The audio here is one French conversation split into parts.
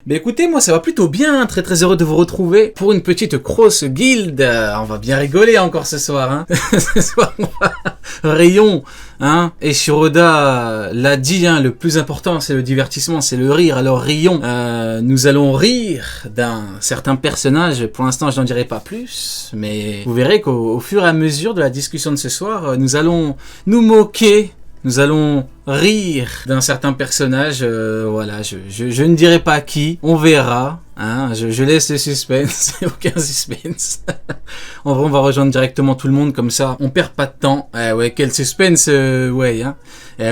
Mais écoutez, moi ça va plutôt bien, très très heureux de vous retrouver pour une petite cross guild. On va bien rigoler encore ce soir, hein. Ce soir, rayon, hein. Et Shiroda l'a dit, hein, le plus important c'est le divertissement, c'est le rire. Alors rions, nous allons rire d'un certain personnage. Pour l'instant je n'en dirai pas plus, mais vous verrez qu'au fur et à mesure de la discussion de ce soir, nous allons nous moquer. Nous allons rire d'un certain personnage, voilà, je ne dirai pas qui, on verra, hein, je laisse le suspense, aucun suspense. En vrai, on va rejoindre directement tout le monde, comme ça, on perd pas de temps. Ouais, quel suspense, ouais, hein.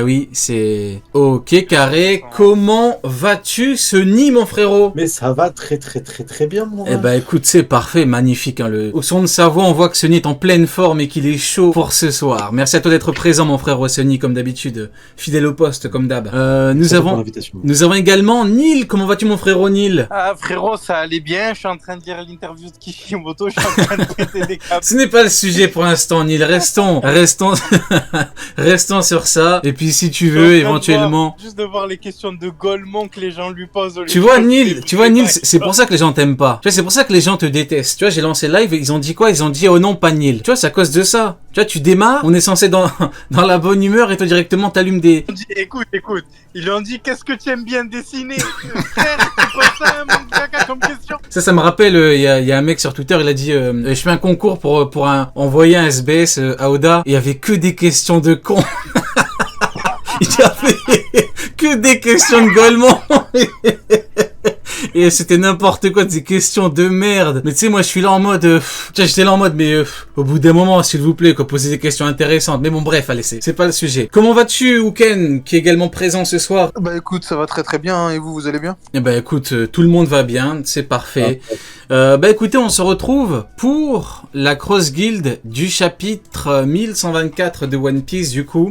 Oui, c'est... Ok, carré, comment vas-tu, Sony, mon frérot? Mais ça va très bien, mon gars. Écoute, c'est parfait, magnifique, hein, au son de sa voix, on voit que Sony est en pleine forme et qu'il est chaud pour ce soir. Merci à toi d'être présent, mon frère Sony, comme d'habitude, fidèle au poste, comme d'hab. Nous avons également Neil. Comment vas-tu, mon frérot Neil? Ah, frérot, ça allait bien, je suis en train de lire l'interview de Kishimoto, je suis en train de traiter des câbles. Ce n'est pas le sujet pour l'instant, Neil, restons sur ça. Et puis si tu veux, éventuellement... Juste de voir les questions de Golemon que les gens lui posent. Tu vois, Neil, c'est pour ça que les gens t'aiment pas. Tu vois, c'est pour ça que les gens te détestent. Tu vois, j'ai lancé live et ils ont dit quoi? Ils ont dit, oh non, pas Neil. Tu vois, c'est à cause de ça. Tu vois, tu démarres, on est censé dans la bonne humeur et toi directement t'allumes des... Écoute, ils ont dit, qu'est-ce que tu aimes bien dessiner? Frère, c'est quoi ça, mon gars, comme question? Ça me rappelle, il y a un mec sur Twitter, il a dit, je fais un concours pour envoyer un SBS à Oda, et il y avait que des questions de cons. Il y avait que des questions de Golemon. Et c'était n'importe quoi, des questions de merde. Mais tu sais, moi, je suis là en mode... j'étais là en mode, mais au bout d'un moment, s'il vous plaît, quoi, posez des questions intéressantes. Mais bon, bref, allez, c'est pas le sujet. Comment vas-tu, Uken, qui est également présent ce soir? Bah écoute, ça va très bien, et vous allez bien? Écoute, tout le monde va bien, c'est parfait. Écoutez, on se retrouve pour la Cross Guild du chapitre 1124 de One Piece, du coup.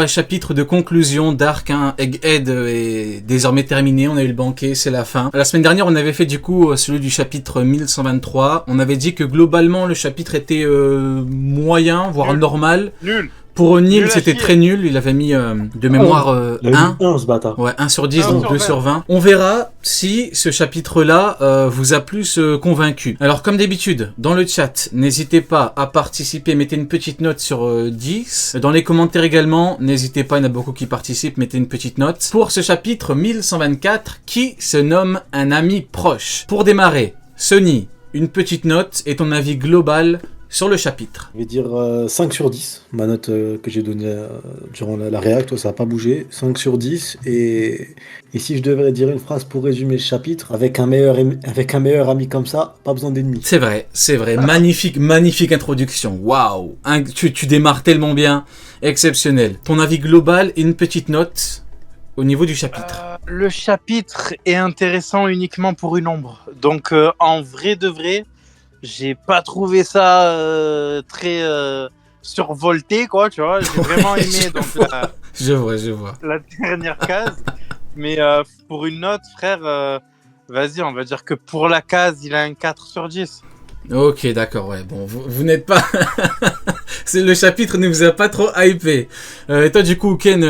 Chapitre de conclusion d'arc, hein. Egghead est désormais terminé, on a eu le banquet, c'est la fin. La semaine dernière, on avait fait du coup celui du chapitre 1123. On avait dit que globalement, le chapitre était moyen, voire normal. Nul. Pour Neil, c'était très nul. Il avait mis de mémoire 1. 1, ce bâtard. Ouais, 1 sur 10, donc 2 sur 20. On verra si ce chapitre-là vous a plus convaincu. Alors, comme d'habitude, dans le chat, n'hésitez pas à participer. Mettez une petite note sur 10. Dans les commentaires également, n'hésitez pas, il y en a beaucoup qui participent. Mettez une petite note. Pour ce chapitre 1124, qui se nomme un ami proche. Pour démarrer, Sony, une petite note et ton avis global sur le chapitre. Je vais dire 5 sur 10, ma note que j'ai donnée durant la réact, ça n'a pas bougé. 5 sur 10, et si je devrais dire une phrase pour résumer le chapitre, avec un meilleur ami comme ça, pas besoin d'ennemis. C'est vrai. Magnifique introduction. Waouh, tu démarres tellement bien, exceptionnel. Ton avis global et une petite note au niveau du chapitre. Le chapitre est intéressant uniquement pour une ombre. Donc en vrai de vrai, j'ai pas trouvé ça très survolté, quoi, tu vois. J'ai vraiment aimé Je vois. La dernière case. Mais pour une note, frère, vas-y, on va dire que pour la case, il a un 4 sur 10. Ok, d'accord, ouais. Bon, vous n'êtes pas... Le chapitre ne vous a pas trop hypé. Et toi, du coup, Ken,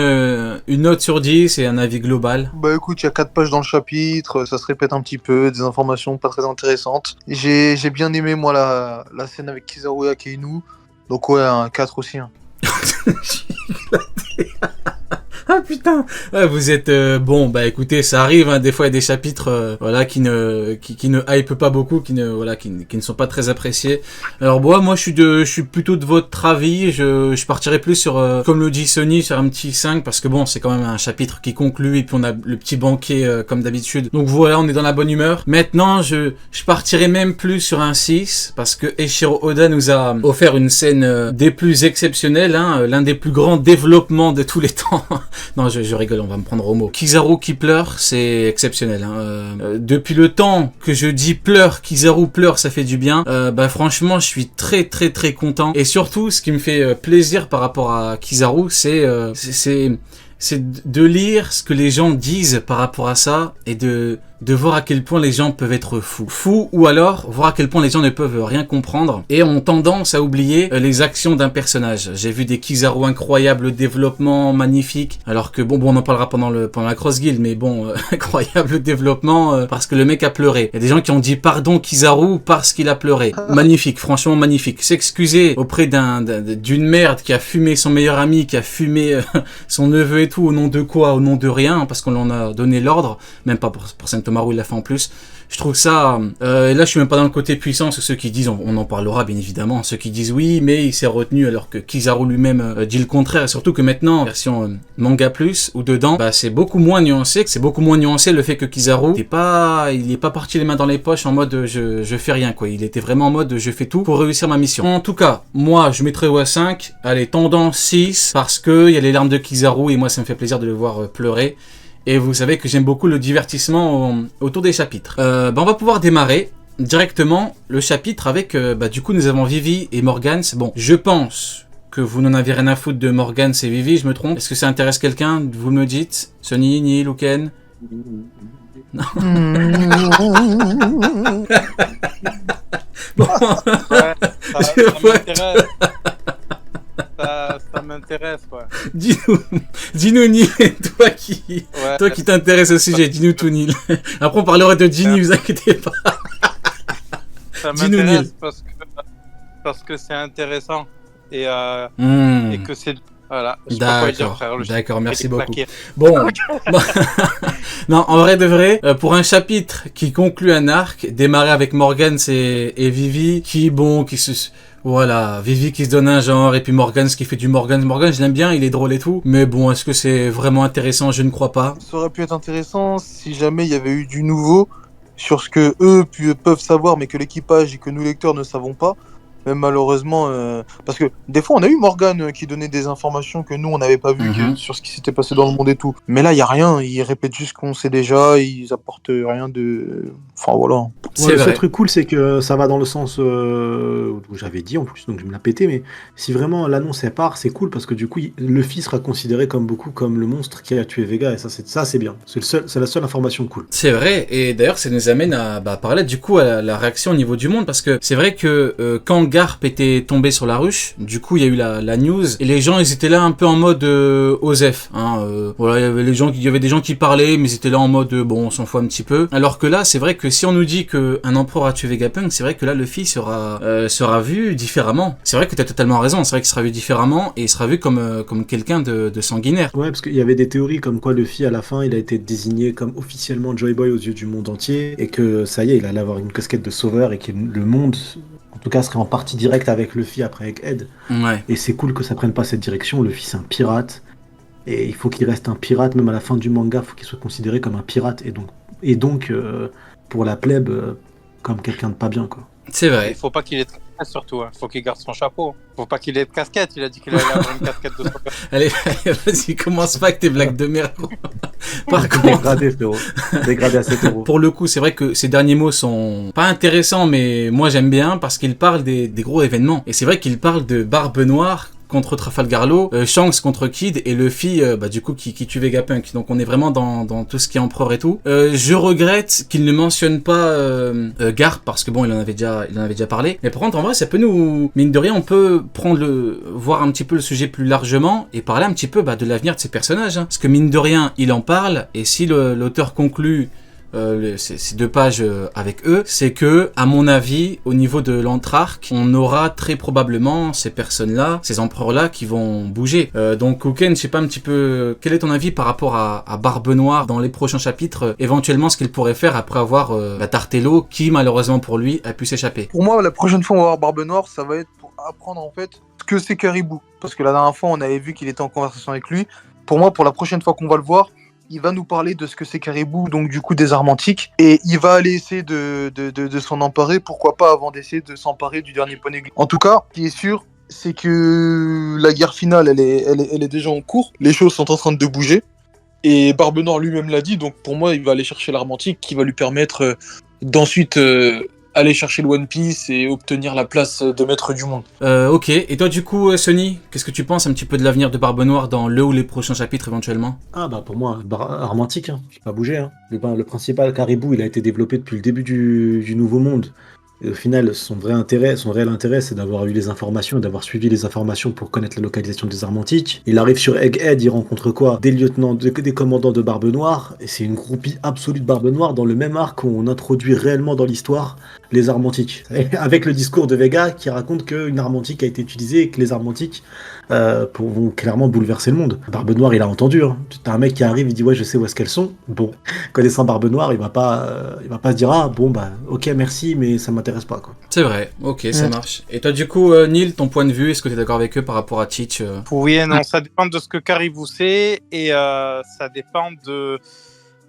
une note sur 10 et un avis global? Bah écoute, il y a 4 pages dans le chapitre, ça se répète un petit peu, des informations pas très intéressantes. J'ai bien aimé, moi, la scène avec Kizaru et Akainu. Donc ouais, un 4 aussi. Hein. Ah putain, vous êtes écoutez, ça arrive, hein, des fois il y a des chapitres qui ne hype pas beaucoup, qui ne sont pas très appréciés. Alors moi je suis plutôt de votre avis, je partirais plus sur comme le dit Sony, sur un petit 5, parce que bon, c'est quand même un chapitre qui conclut et puis on a le petit banquet comme d'habitude. Donc voilà, on est dans la bonne humeur. Maintenant, je partirais même plus sur un 6, parce que Eiichiro Oda nous a offert une scène des plus exceptionnelles, hein, l'un des plus grands développements de tous les temps. Non, je rigole, on va me prendre au mot. Kizaru qui pleure, c'est exceptionnel. Hein. Depuis le temps que je dis pleure, Kizaru pleure, ça fait du bien. Franchement, je suis très content. Et surtout, ce qui me fait plaisir par rapport à Kizaru, c'est de lire ce que les gens disent par rapport à ça et de de voir à quel point les gens peuvent être fous. Fous, ou alors voir à quel point les gens ne peuvent rien comprendre et ont tendance à oublier les actions d'un personnage. J'ai vu des Kizaru incroyables, développement magnifique, alors que bon on en parlera pendant la Cross Guild, mais bon, incroyable développement parce que le mec a pleuré. Il y a des gens qui ont dit pardon Kizaru parce qu'il a pleuré. Magnifique, franchement magnifique. S'excuser auprès d'une merde qui a fumé son meilleur ami, qui a fumé son neveu et tout, au nom de quoi? Au nom de rien, parce qu'on en a donné l'ordre, même pas pour Sentomaru, il l'a fait en plus. Je trouve ça... et là, je suis même pas dans le côté puissance, ceux qui disent, on en parlera bien évidemment, ceux qui disent oui, mais il s'est retenu, alors que Kizaru lui-même dit le contraire, et surtout que maintenant, version manga plus, ou dedans, bah, c'est beaucoup moins nuancé, le fait que Kizaru, il est pas parti les mains dans les poches en mode je fais rien, quoi. Il était vraiment en mode je fais tout pour réussir ma mission. En tout cas, moi, je mettrais à 5, allez, tendance 6, parce que il y a les larmes de Kizaru, et moi, ça me fait plaisir de le voir pleurer. Et vous savez que j'aime beaucoup le divertissement autour des chapitres. On va pouvoir démarrer directement le chapitre avec... du coup, nous avons Vivi et Morgans. Bon, je pense que vous n'en avez rien à foutre de Morgans et Vivi, je me trompe. Est-ce que ça intéresse quelqu'un? Vous me dites. Sonny, Neil ou Ken? Non. Bon. Ouais, ça ça m'intéresse, quoi. Dis-nous Neil, toi qui t'intéresse au sujet, dis-nous tout Neil. Après on parlera de Ginny, vous inquiétez pas. Ça m'intéresse parce que c'est intéressant et que c'est... Voilà, je sais pas quoi dire, frère. D'accord, merci beaucoup. Bon, non, en vrai de vrai, pour un chapitre qui conclut un arc, démarrer avec Morgans et Vivi, voilà, Vivi qui se donne un genre, et puis Morgans qui fait du Morgans. Morgans, je l'aime bien, il est drôle et tout, mais bon, est-ce que c'est vraiment intéressant? Je ne crois pas. Ça aurait pu être intéressant si jamais il y avait eu du nouveau sur ce que eux peuvent savoir, mais que l'équipage et que nous lecteurs ne savons pas. Même malheureusement, parce que des fois on a eu Morgan qui donnait des informations que nous on n'avait pas vues sur ce qui s'était passé dans le monde et tout. Mais là il y a rien, ils répètent juste ce qu'on sait déjà, ils apportent rien de... Enfin voilà. Ouais, le seul truc cool c'est que ça va dans le sens où j'avais dit en plus, donc je me l'ai pété, mais si vraiment l'annonce est part, c'est cool parce que du coup Luffy sera considéré comme le monstre qui a tué Vega, et ça c'est bien. C'est la seule information cool. C'est vrai, et d'ailleurs ça nous amène à parler du coup à la réaction au niveau du monde, parce que c'est vrai que quand Garp était tombé sur la ruche, du coup il y a eu la news, et les gens ils étaient là un peu en mode Osef, voilà, il y avait des gens qui parlaient, mais ils étaient là en mode bon on s'en fout un petit peu, alors que là c'est vrai que si on nous dit qu'un empereur a tué Vegapunk, c'est vrai que là Luffy sera vu différemment. C'est vrai que t'as totalement raison, c'est vrai qu'il sera vu différemment, et il sera vu comme quelqu'un de sanguinaire. Ouais, parce qu'il y avait des théories comme quoi Luffy à la fin il a été désigné comme officiellement Joy Boy aux yeux du monde entier, et que ça y est, il allait avoir une casquette de sauveur, et que le monde en tout cas serait en partie directe avec Luffy après avec Ed. Ouais. Et c'est cool que ça prenne pas cette direction. Luffy c'est un pirate, et il faut qu'il reste un pirate, même à la fin du manga, il faut qu'il soit considéré comme un pirate, et donc pour la plèbe comme quelqu'un de pas bien, quoi. C'est vrai. Il faut pas qu'il ait de casquette surtout, faut qu'il garde son chapeau. Faut pas qu'il ait de casquette, il a dit qu'il allait avoir une casquette de sauveur. Allez, vas-y, commence pas avec tes blagues de merde. Par contre, dégradé frérot, dégradé à 7 €. Pour le coup, c'est vrai que ces derniers mots sont pas intéressants, mais moi j'aime bien parce qu'ils parlent des gros événements. Et c'est vrai qu'ils parlent de Barbe Noire contre Trafalgar Law, Shanks contre Kid, et Luffy du coup qui tue Vegapunk. Donc on est vraiment dans tout ce qui est empereur et tout. Je regrette qu'il ne mentionne pas Garp, parce que bon il en avait déjà parlé. Mais par contre en vrai ça peut nous, mine de rien, on peut voir un petit peu le sujet plus largement et parler un petit peu de l'avenir de ces personnages, hein. Parce que mine de rien il en parle, et si l'auteur conclut ces 2 pages avec eux, c'est que, à mon avis, au niveau de l'Entrarque, on aura très probablement ces personnes-là, ces empereurs-là qui vont bouger. Donc, Kuken, je sais pas un petit peu, quel est ton avis par rapport à Barbe Noire dans les prochains chapitres, éventuellement ce qu'il pourrait faire après avoir Tartello, qui malheureusement pour lui a pu s'échapper. Pour moi, la prochaine fois on va voir Barbe Noire, ça va être pour apprendre en fait ce que c'est Caribou. Parce que la dernière fois on avait vu qu'il était en conversation avec lui. Pour moi, pour la prochaine fois qu'on va le voir, il va nous parler de ce que c'est Caribou, donc du coup des armes antiques, et il va aller essayer de s'en emparer, pourquoi pas avant d'essayer de s'emparer du dernier poney. En tout cas, ce qui est sûr, c'est que la guerre finale, elle est déjà en cours, les choses sont en train de bouger, et Barbe Noire lui-même l'a dit, donc pour moi, il va aller chercher l'arme antique qui va lui permettre d'ensuite aller chercher le One Piece et obtenir la place de maître du monde. Ok, et toi du coup, Sony, qu'est-ce que tu penses un petit peu de l'avenir de Barbe Noire dans le ou les prochains chapitres éventuellement? Ah bah pour moi, Armantique, hein, qui n'a pas bougé. Hein. Le principal caribou, il a été développé depuis le début du Nouveau Monde. Et au final, son réel intérêt, c'est d'avoir eu les informations, d'avoir suivi les informations pour connaître la localisation des Armantiques. Il arrive sur Egghead, il rencontre quoi? Des lieutenants, des commandants de Barbe Noire, et c'est une groupie absolue de Barbe Noire dans le même arc où on introduit réellement dans l'histoire les Armantiques. Avec le discours de Vega qui raconte qu'une Armantique a été utilisée et que les Armantiques vont clairement bouleverser le monde. Barbe Noire, il a entendu. Hein. T'as un mec qui arrive, il dit ouais, je sais où est-ce qu'elles sont. Bon, connaissant Barbe Noire, il va pas se dire ah bon bah ok merci, mais ça m'intéresse pas quoi. C'est vrai, ok, ça marche. Et toi du coup, Neil, ton point de vue, est-ce que tu es d'accord avec eux par rapport à Teach Oui et non, ça dépend de ce que Caribou sait et ça dépend de...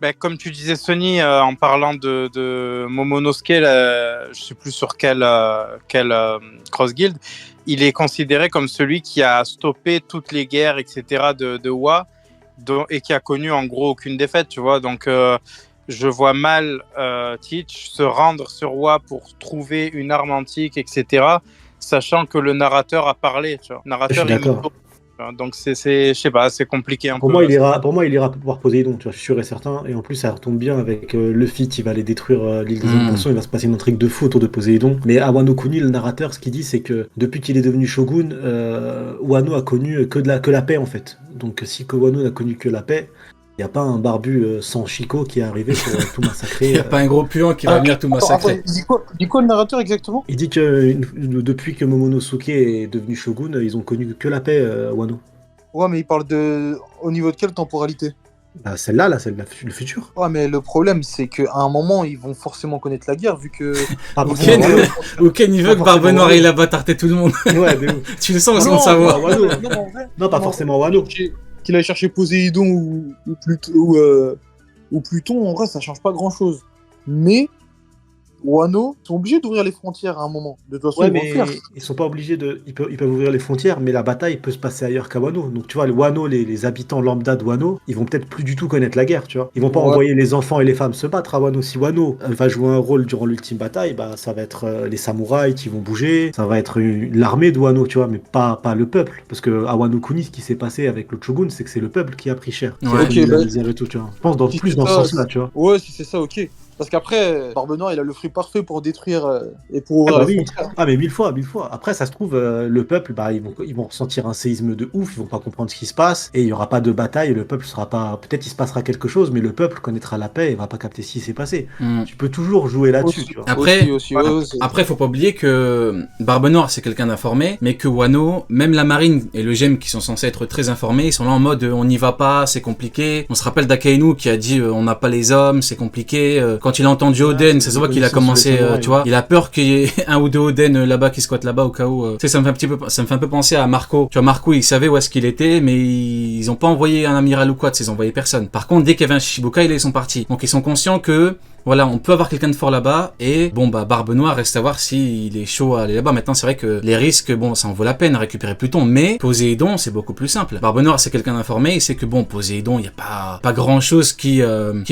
Ben, comme tu disais Sony, en parlant de Momonosuke, je sais plus sur quel Cross Guild, il est considéré comme celui qui a stoppé toutes les guerres, etc. de Wa, et qui a connu en gros aucune défaite, tu vois. Donc je vois mal Teach se rendre sur Wa pour trouver une arme antique, etc. Sachant que le narrateur a parlé, tu vois. Je suis d'accord. Donc je sais pas, c'est compliqué un pour peu. Moi, il ira pouvoir Poséidon, tu vois, je suis sûr et certain. Et en plus, ça retombe bien avec Luffy qui va aller détruire l'île des hommes poissons. Il va se passer une intrigue de fou autour de Poséidon. Mais à Wano Kuni, le narrateur, ce qu'il dit, c'est que depuis qu'il est devenu shogun, Wano a connu que la paix en fait. Donc si Wano n'a connu que la paix, il n'y a pas un barbu sans Chico qui est arrivé pour tout massacrer. Il n'y a pas un gros puant qui va venir tout massacrer. Il dit quoi le narrateur exactement? Il dit que depuis que Momonosuke est devenu shogun, ils ont connu que la paix, Wano. Ouais, mais il parle au niveau de quelle temporalité? Bah, celle-là, c'est le futur. Ouais, mais le problème, c'est qu'à un moment, ils vont forcément connaître la guerre, vu que... Ou Ken, il veut que Barbe Noire il a bâtardé tout le monde. Ouais, mais où? Tu le sens sans le savoir. Wano. Non, pas forcément Wano. Qu'il aille chercher Poséidon ou Pluton, en vrai, ça change pas grand-chose. Mais Wano sont obligés d'ouvrir les frontières à un moment. De toute façon, ouais, mais ils sont pas obligés ils peuvent ouvrir les frontières, mais la bataille peut se passer ailleurs qu'à Wano. Donc tu vois, les habitants lambda de Wano, ils vont peut-être plus du tout connaître la guerre, tu vois. Ils vont pas envoyer les enfants et les femmes se battre à Wano. Si Wano va jouer un rôle durant l'ultime bataille, bah ça va être les samouraïs qui vont bouger, ça va être l'armée de Wano, tu vois, mais pas le peuple. Parce que à Wano Kuni, ce qui s'est passé avec le Shogun, c'est que c'est le peuple qui a pris cher. Ouais. Qui a tout, tu vois. Je pense dans ce sens-là, tu vois. Ouais, si c'est ça, ok. Parce qu'après, Barbe Noire, il a le fruit parfait pour détruire et pour ouvrir les frontières. Ah mais mille fois. Après, ça se trouve, le peuple, bah, ils vont ressentir un séisme de ouf, ils vont pas comprendre ce qui se passe, et il y aura pas de bataille, le peuple sera pas... Peut-être il se passera quelque chose, mais le peuple connaîtra la paix et va pas capter ce qui s'est passé. Tu peux toujours jouer là-dessus, tu vois. Après, faut pas oublier que Barbe Noire, c'est quelqu'un d'informé, mais que Wano, même la marine et le GEM qui sont censés être très informés, ils sont là en mode on n'y va pas, c'est compliqué. On se rappelle d'Akainu qui a dit on n'a pas les hommes, c'est compliqué. Quand il a entendu Oden, ça se voit qu'il a commencé, tu vois, il a peur qu'il y ait un ou deux Oden là-bas qui squattent là-bas au cas où. Tu sais, ça me fait un peu penser à Marco. Tu vois, Marco, il savait où est-ce qu'il était, mais ils ont pas envoyé un amiral ou quoi, ils ont envoyé personne. Par contre, dès qu'il y avait un Shichibukai, ils sont partis. Donc ils sont conscients que voilà, on peut avoir quelqu'un de fort là-bas, et bon bah Barbe Noire, reste à voir s'il est chaud à aller là-bas. Maintenant c'est vrai que les risques, bon ça en vaut la peine à récupérer Pluton, mais Poséidon c'est beaucoup plus simple. Barbe Noire c'est quelqu'un d'informé, il sait que bon Poséidon, il y a pas grand chose qui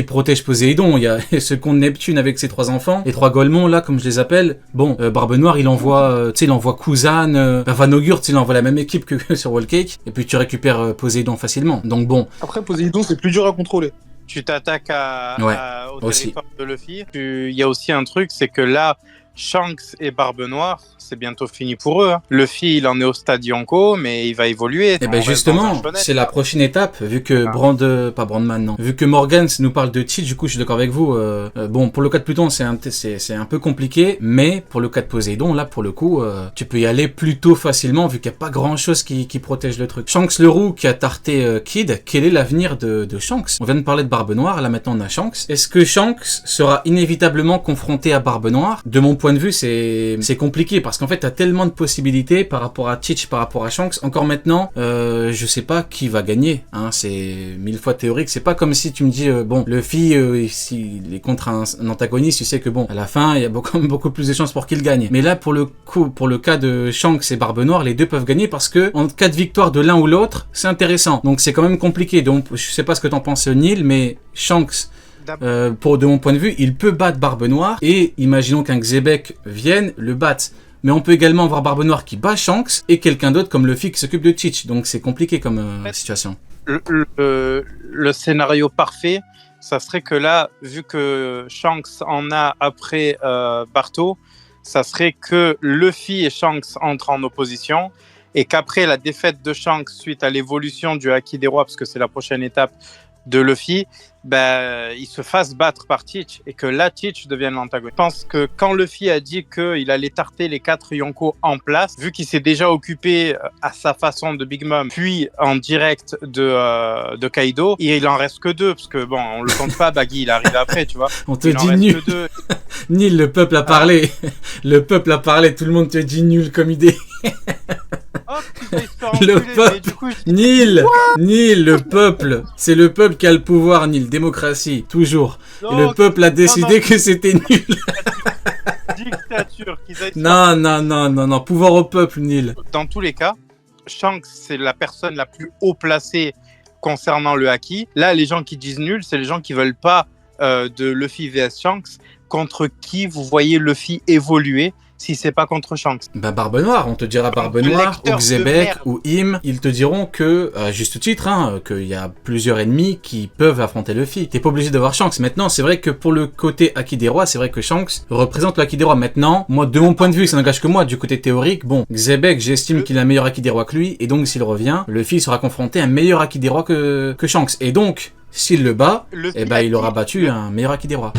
protège Poséidon. Il y a ce compte Neptune avec ses 3 enfants, les 3 Golemons là comme je les appelle. Bon Barbe Noire il envoie, tu sais il envoie Kuzan, Vanogur, tu sais il envoie la même équipe que sur Whole Cake, et puis tu récupères Poséidon facilement. Donc bon. Après Poséidon c'est plus dur à contrôler. Tu t'attaques au aussi. territoire de Luffy. Il y a aussi un truc, c'est que là, Shanks et Barbe Noire, c'est bientôt fini pour eux. Hein. Luffy, il en est au stade Yonko, mais il va évoluer. Et ben justement, c'est la prochaine étape, vu que Brandman, non. Vu que Morgans nous parle de Teach, du coup, je suis d'accord avec vous. Bon, pour le cas de Pluton, c'est un peu compliqué, mais pour le cas de Poséidon, là, pour le coup, tu peux y aller plutôt facilement, vu qu'il n'y a pas grand-chose qui protège le truc. Shanks le roux qui a tarté Kid, quel est l'avenir de Shanks? On vient de parler de Barbe Noire, là maintenant on a Shanks. Est-ce que Shanks sera inévitablement confronté à Barbe Noire? De mon point de vue, c'est compliqué, parce qu'en fait, t'as tellement de possibilités par rapport à Teach, par rapport à Shanks. Encore maintenant, je sais pas qui va gagner. Hein, c'est 1000 fois théorique. C'est pas comme si tu me dis, bon, Luffy, s'il est contre un antagoniste, tu sais que bon, à la fin, il y a beaucoup plus de chances pour qu'il gagne. Mais là, pour le cas de Shanks et Barbe Noire, les deux peuvent gagner parce que, en cas de victoire de l'un ou l'autre, c'est intéressant. Donc, c'est quand même compliqué. Donc, je sais pas ce que t'en penses, Neil, mais Shanks de mon point de vue, il peut battre Barbe Noire et imaginons qu'un Xebec vienne le battre. Mais on peut également avoir Barbe Noire qui bat Shanks et quelqu'un d'autre comme Luffy qui s'occupe de Teach. Donc c'est compliqué comme situation. Le scénario parfait, ça serait que là, vu que Shanks en a après Barto, ça serait que Luffy et Shanks entrent en opposition et qu'après la défaite de Shanks suite à l'évolution du Haki des Rois, parce que c'est la prochaine étape de Luffy, il se fasse battre par Teach et que là Teach devienne l'antagoniste. Je pense que quand Luffy a dit qu'il allait tarter les 4 Yonko en place, vu qu'il s'est déjà occupé à sa façon de Big Mom, puis en direct de Kaido, et il en reste que 2, parce que bon, on le compte pas, Baggy il arrive après, tu vois. On te dit nul. Nil, le peuple a parlé. Le peuple a parlé, tout le monde te dit nul comme idée. Oh, le peuple, Nil, le peuple, c'est le peuple qui a le pouvoir, Nil, démocratie, toujours. Non, et le peuple a décidé que c'était nul. Dictature. Non, pouvoir au peuple, Nil. Dans tous les cas, Shanks, c'est la personne la plus haut placée concernant le Haki. Là, les gens qui disent nul, c'est les gens qui veulent pas de Luffy vs Shanks, contre qui vous voyez Luffy évoluer. Si c'est pas contre Shanks. Barbe Noire, on te dira Barbe Noire, ou Xebec, ou Im, ils te diront que, à juste titre, qu'il y a plusieurs ennemis qui peuvent affronter Luffy. T'es pas obligé d'avoir Shanks. Maintenant, c'est vrai que pour le côté Haki des Rois, c'est vrai que Shanks représente le Haki des Rois. Maintenant, moi, de mon point de vue, ça n'engage que moi, du côté théorique, bon, Xebec, j'estime qu'il a un meilleur Haki des Rois que lui, et donc s'il revient, Luffy sera confronté à un meilleur Haki des Rois que Shanks. Et donc, s'il le bat, il aura battu un meilleur Haki des Rois.